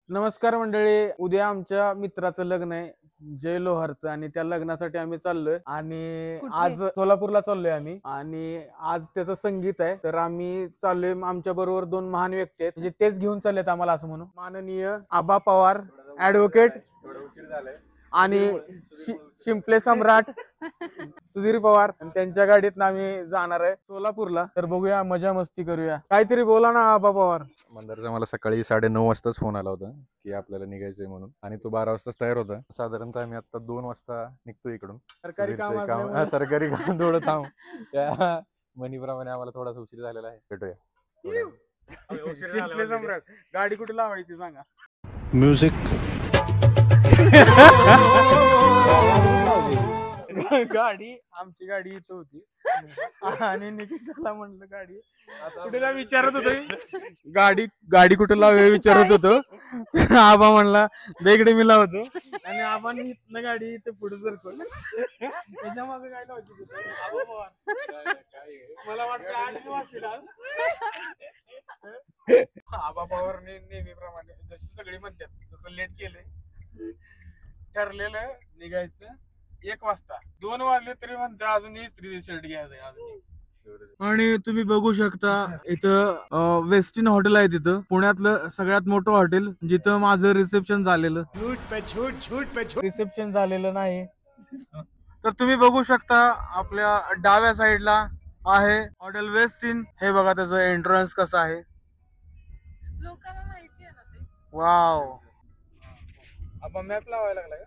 नमस्कार मंडळी, उद्या आमच्या मित्राचं लग्न आहे जय लोहारचं आणि त्या लग्नासाठी आम्ही चाललोय आणि आज सोलापूरला चाललोय आम्ही आणि आज त्याचं संगीत आहे. तर आम्ही चाललोय, आमच्या बरोबर दोन महान व्यक्ती आहेत, म्हणजे तेच घेऊन चाललेत आम्हाला असं म्हणून. माननीय आबा पवार ऍडव्होकेट आणि शिंपले सम्राट सुधीर पवार, आणि त्यांच्या गाडीत आम्ही जाणार आहे सोलापूरला. तर बघूया, मजा मस्ती करूया. काहीतरी बोला ना आबा पवार. मंदारचा मला सकाळी 9:30 वाजताच फोन आला होता की आपल्याला निघायचंय म्हणून, आणि तो 12 वाजताच तयार होता. साधारणतः आम्ही आता 2 वाजता निघतो इकडून. सरकारी काम सरकारी काम थोडं थांब त्या मनीप्रमाणे आम्हाला थोडासा उशीर झालेला आहे. भेटूया. शिंपले सम्राट, गाडी कुठे लावायची सांगा. म्युझिक गाडी आमची गाडी इथं होती आणि निकिताला म्हणलं गाडी कुठेला विचारत होतो, गाडी कुठे लावे विचारत होतो. आबा म्हणला बेगडे मी लावतो आणि आबांनी इथनं गाडी इथं पुढे सरकवलं. त्याच्या मागे काय लावायची मला वाटतं 8 वाजतील आज. आबा पवारने नेहमीप्रमाणे जशी सगळी म्हणतात तसं लेट केलंय. ठरलेलं निघायचं 1 वाजता, 2 वाजले तरी म्हणते अजून इस्त्री शर्ट घ्यायचंय अजून. आणि तुम्ही बघू शकता इथं वेस्टिन हॉटेल आहे, तिथं पुण्यातलं सगळ्यात मोठं हॉटेल, जिथं माझं रिसेप्शन झालेलं. रिसेप्शन झालेलं नाही. तर तुम्ही बघू शकता आपल्या डाव्या साईडला आहे हॉटेल वेस्टिन. हे बघा त्याचं एंट्रन्स कसं आहे, लोकांना माहिती आहे ना ते. वाव. आपण मॅप लावायला लागला का?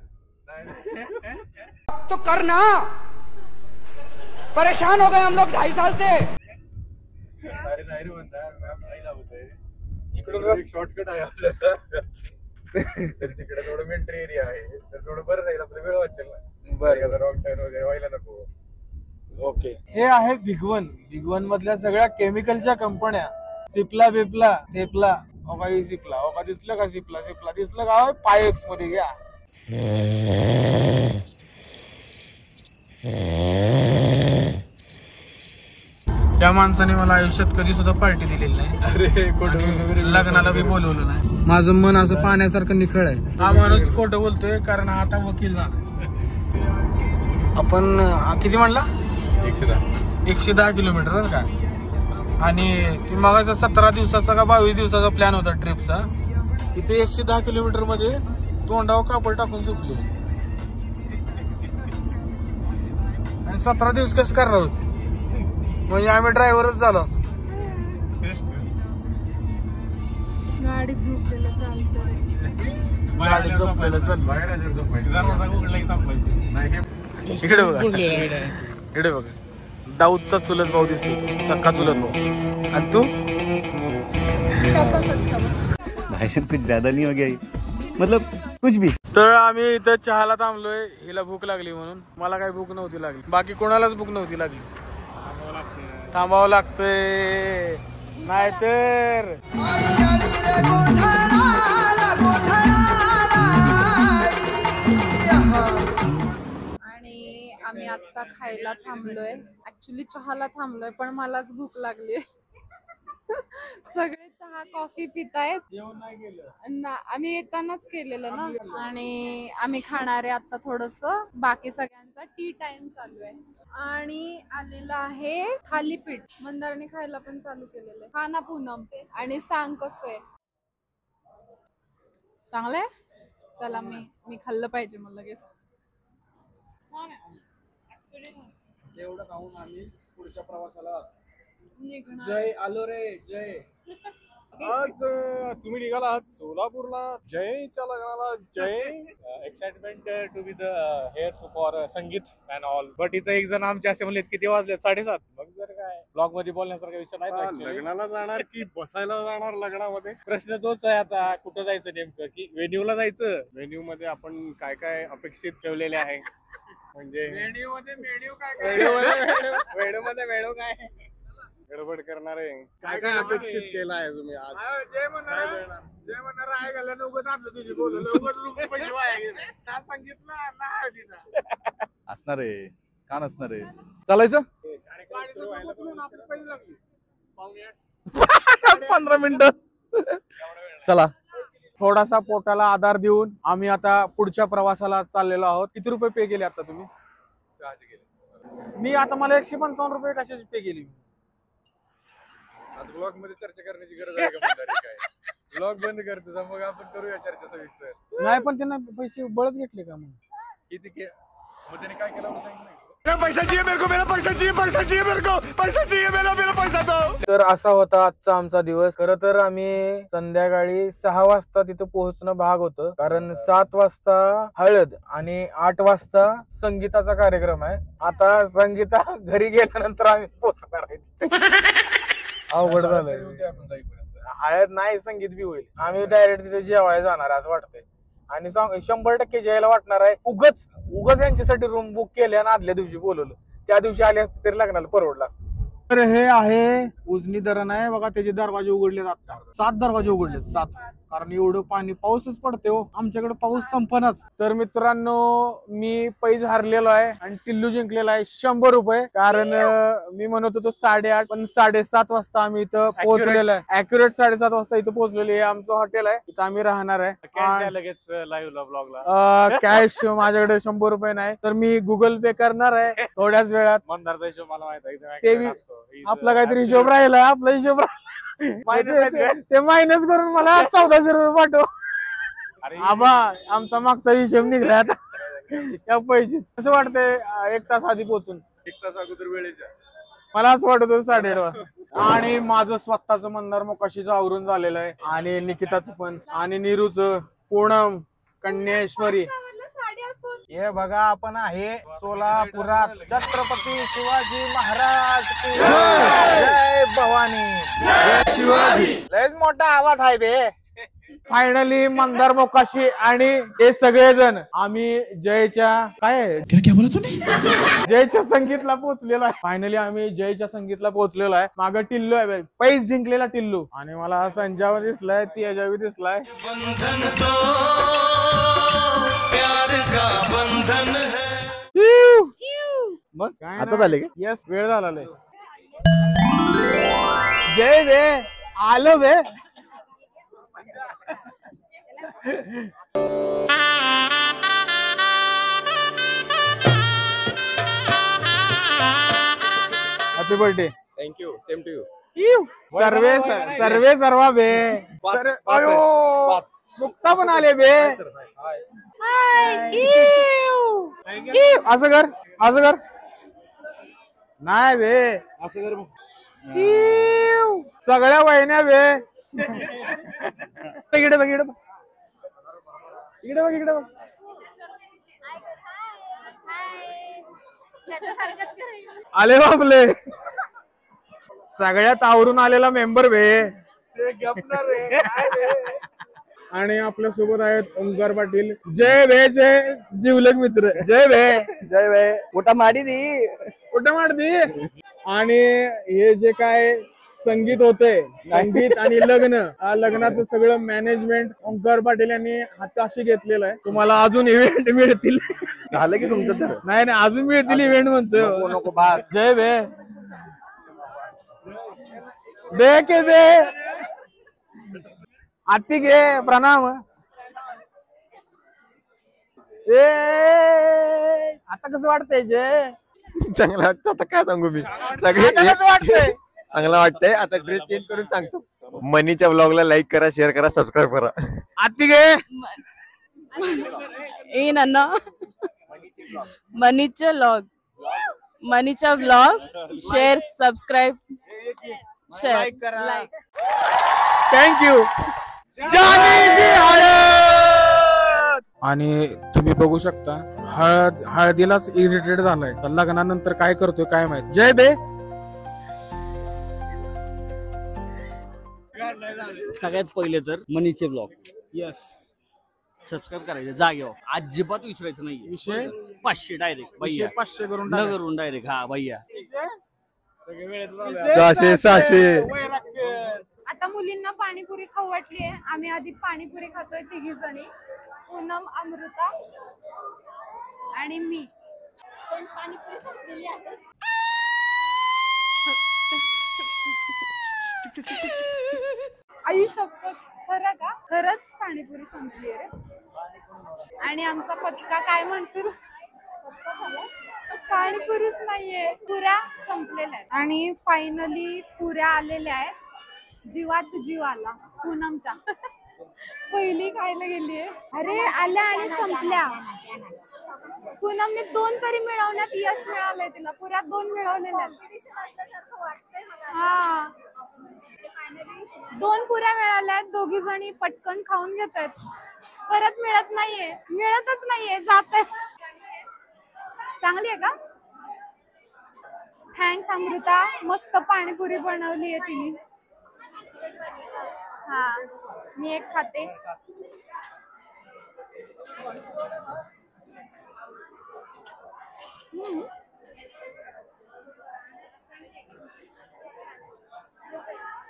तो करना, परेशान हो गए हम लोग 2.5 साल से. अरे नाही रे म्हणता, मॅप नाही लावतोय. इकडून शॉर्टकट आहे आपल्याला. तर तिकडे थोडं मेंट्री एरिया आहे, तर थोडं बरं राहील, आपला वेळ वाचेल ना. बरं, रॉंग टर्न वगैरे व्हायला नको. ओके. हे आहे भिगवण मधल्या सगळ्या केमिकलच्या कंपन्या. सिप्ला बिप्ला थेपला, ही सिप्ला, दिसलं का? सिप्ला दिसलं का? पायक्स मध्ये घ्या. त्या माणसाने मला आयुष्यात कधी सुद्धा पार्टी दिलेली नाही. अरे लग्नाला बी बोलवलं नाही. माझं मन असं पाण्यासारखं निखळ आहे. हा माणूस खोटं बोलतोय कारण आता वकील झाला. आपण किती म्हणला? 110 किलोमीटर बरं का. आणि ती मगाचा 17 दिवसाचा का 22 दिवसाचा प्लॅन होता ट्रिपचा. इथे 110 किलोमीटर मध्ये तोंडावर कापड टाकून झोपले. आणि 17 दिवस कसं करणार होते? म्हणजे आम्ही ड्रायव्हरच झालो. गाडी झोपलेलं चालतं, गाडी झोपलेलं चाललं. इकडे बघा, इकडे बघा, दाऊदचा चुलत भाऊ दिसतो, सक्का चुलत भाऊ. आणि तू? भाषण कुछ ज्यादा नहीं हो गया, मतलब कुछ भी. तर आम्ही इथं चहाला थांबलोय. हिला भूक लागली म्हणून. मला काही भूक नव्हती लागली, बाकी कोणालाच भूक नव्हती लागली. थांबावं लागतंय नाहीतर. आणि आम्ही आता खायला थांबलोय. ऍक्च्युली चहाला थांबलोय, पण मलाच भूक लागली. सगळे चहा कॉफी पितायत. आम्ही येतानाच केलेलं ना. आणि आम्ही खाणार आहे आता थोडस. बाकी सगळ्यांचा टी टाइम चालू आहे. आणि आलेलं आहे थालीपीठ. मंदारने खायला पण चालू केलेलं आहे. हा ना पूनम. आणि सांग कसं आहे? चांगलंय. चला, मी खाल्लं पाहिजे मग लगेच. एवढं खाऊन आम्ही पुढच्या प्रवासाला निघणार. जय आलो रे जय. आज तुम्ही निघाला आहात सोलापूरला जयच्या लग्नाला. Jay excitement to be the here for sangeet and all. But इथं एक जण आमचे असे म्हणले किती वाजले? 7:30. मग जर काय ब्लॉग मध्ये बोलण्यासारखा विषय नाही. लग्नाला जाणार की बसायला जाणार लग्नामध्ये? प्रश्न तोच आहे आता, कुठं जायचं नेमकं, की व्हेन्यूला जायचं? मेन्यू मध्ये आपण काय काय अपेक्षित ठेवलेले आहे? म्हणजे मेन्यू मध्ये मेन्यू काय मेन्यू काय गडबड करणार आहे? काय काय अपेक्षित केलं आहे तुम्ही आज? जय म्हणणार आहे घाला नव्हतं आपलं तुझी बोलवलं पैसे वाया गेले. सांगितलं असणार आहे का नसणार आहे? चालायचं 15 मिनिटं. चला थोडासा पोटाला आधार देऊन आम्ही आता पुढच्या प्रवासाला चाललेलो आहोत. किती रुपये पे केले आता तुम्ही? चहाचे गेले. मी आता मला 155 रुपये कशाची पे केली? आता ब्लॉग मध्ये चर्चा करण्याची गरज आहे का म्हणता रे काय? ब्लॉग बंद कर तुझा, मग आपण करूया चर्चा सविस्तर. नाही पण त्यांना पैसे बळच घेतले का मग? किती के मग त्याने काय केलं म्हणून सांगितलं? पैसा चाहिए मेरे को, मेरा पैसा चाहिए, पैसा चाहिए मेरे को, पैसा चाहिए मेरा, मेरा पैसा दो. तर असा होता आजचा आमचा दिवस. खरं तर आम्ही संध्याकाळी 6 वाजता तिथं पोहोचणं भाग होतं, कारण 7 वाजता हळद आणि 8 वाजता संगीताचा कार्यक्रम आहे. आता संगीता घरी गेल्यानंतर आम्ही पोहोचणार आहे. अवघड झालंय. आपण जाईपर्यंत हळद नाही, संगीत बी होईल. आम्ही डायरेक्ट तिथे जेवायला जाणार असं वाटतंय. आणि 100% जेवायला वाटणार आहे. उगच यांच्यासाठी रूम बुक केले आणि आदल्या दिवशी बोलवलं. त्या दिवशी आले असते तरी लग्नाला परवडला. तर हे आहे उजनी धरण आहे बघा, त्याचे दरवाजे उघडले जातात. 7 दरवाजे उघडले, 7. कारण एवढं पाणी, पाऊसच पडते हो आमच्याकडे, पाऊस संपनाच. तर मित्रांनो, मी पैज हारलेलो आहे आणि टिल्लू जिंकलेला आहे 100 रुपये. कारण मी म्हणत होतो 8:30, पण 7:30 वाजता आम्ही इथं पोहोचलेलो आहे. अॅक्युरेट 7:30 वाजता इथं पोहोचलेलो आहे. आमचं हॉटेल आहे, इथं आम्ही राहणार आहे. लगेच लाईव्ह ब्लॉगला कॅश माझ्याकडे 100 रुपये नाही, तर मी गुगल पे करणार आहे थोड्याच वेळात. मंदारचा हिशोब मला माहित आहे. ते बी आपला काहीतरी हिशोब राहिला, आपला हिशोब ते मायनस करून मला 1400 रुपये पाठव. आबा आमचा मागचा हिशोब निघला आता. त्या पैसे कसं वाटतंय 1 तास आधी पोहोचून? 1 तास अगोदर वेळेच्या मला असं वाटत होतं 8:30 वाजता. आणि माझं स्वतःच मंदार मोकाशीचं आवरून झालेलं आहे, आणि निकिताचं पण, आणि नीरूचं, पूनम, कन्याश्वरी. हे बघा, आपण आहे सोलापुरात. छत्रपती शिवाजी महाराज की जय भवानी, जय शिवाजी. लयच मोठा आवाज आहे बे. फायनली मंदार मोकाशी आणि हे सगळेजण आम्ही जयच्या जयच्या संगीतला पोहोचलेलो आहे. फायनली आम्ही जयच्या संगीतला पोहोचलेलो आहे. मागं टिल्लू आहे, पैस जिंकलेला टिल्लू. आणि मला संजाव दिसलाय, तेजावी दिसलाय. मग काय आता झाले? यस, वेळ झाला. जय बे, आलो बे. Happy birthday. Thank you. Same to you. सर्वे सर्वा बे. अयो, मुक्ता पण आले बे. असं कर, असं कर. नाही बे, असं कर. सगळ्या वहिन्या बे. इकडे बघ, इकडे बघ, इकडे बघ, इकडे बघ. आले बापले, सगळ्यात आवरून आलेला मेंबर बे. आणि आपल्या सोबत आहेत ओंकार पाटील. जय भेचे जिवलग मित्र. जय भे, जय भाई, मोठा माडी दी. कुठं मारती. आणि हे जे काय संगीत होते, संगीत आणि लग्नाचं सगळं मॅनेजमेंट ओंकार पाटील यांनी हाताशी घेतलेलं आहे. तुम्हाला अजून इव्हेंट मिळतील. झालं की तुमचं तर? नाही नाही, अजून मिळतील इव्हेंट म्हणतो. नको बास. जय बे, दे के दे. आती घे, प्रणाम. ए आता कसं वाटतंय जय? चांगलं वाटतं. आता काय सांगू मी, सगळे कसं वाटतंय? चांगलं वाटतंय. आता ड्रेस चेंज करून सांगतो. मनीच्या ब्लॉगला लाईक करा, शेअर करा, सबस्क्राईब करा. आती घे. मनीचा blog share, subscribe, share, like. Thank you. आणि तुम्ही बघू शकता, हळदीलाच इरिटेट झालाय. लग्नानंतर काय करतोय काय माहित. जय बे. सगळ्यात पहिले तर मनीचे ब्लॉग यस सबस्क्राईब करायचे जागेवर, अजिबात विसरायचं नाही. विषय 500 डायरेक्ट भैया, 500 करून न करून डायरेक्ट. हा भैया, 600. आता मुलींना पाणीपुरी खाऊ वाटलीये. आम्ही आधी पाणीपुरी खातोय 3 जणी, पूनम, अमृता आणि मी. पण पाणीपुरी संपलेली आहे. आई शपथ, खरं का? खरंच पाणीपुरी संपली रे. आणि आमचा पचका काय म्हणशील? पाणीपुरीच नाहीये, पुऱ्या संपलेल्या आहेत. आणि फायनली पुऱ्या आलेल्या आहेत. जीवात जीव आला पूनमच्या. पहिली खायला गेलीये. अरे आल्या आणि संपल्या. पूनमने 2 तरी मिळवण्यात यश मिळालंय तिला. पुऱ्यात 2 मिळवलेल्या. हा 2 पुऱ्या मिळाल्या आहेत. दोघी जणी पटकन खाऊन घेत आहेत. परत मिळतच नाहीये जात आहे. चांगली आहे का? थँक्स अमृता, मस्त पाणीपुरी बनवली आहे तिने. हा मी एक खाते.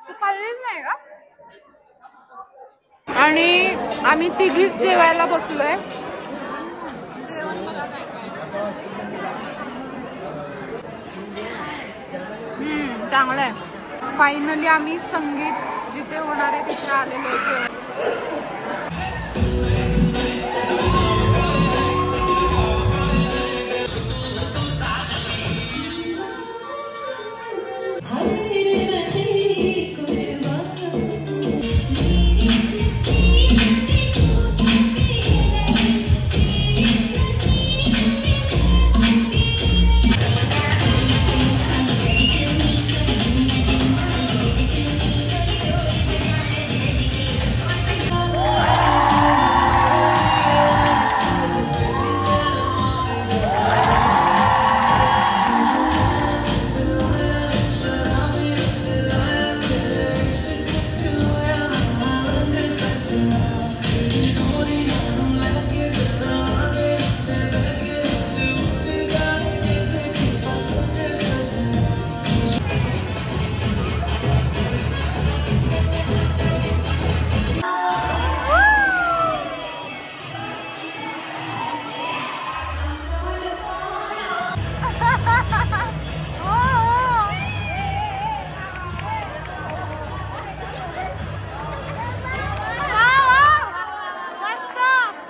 तू खाल्लीच नाही का? आणि आम्ही तिघीच जेवायला बसलोय. जेवण बघा काय चांगलं आहे. फायनली आम्ही संगीत जिथे होणार आहे तिथे आलेलो आहे जेवण.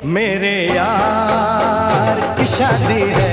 मेरे यार की शादी है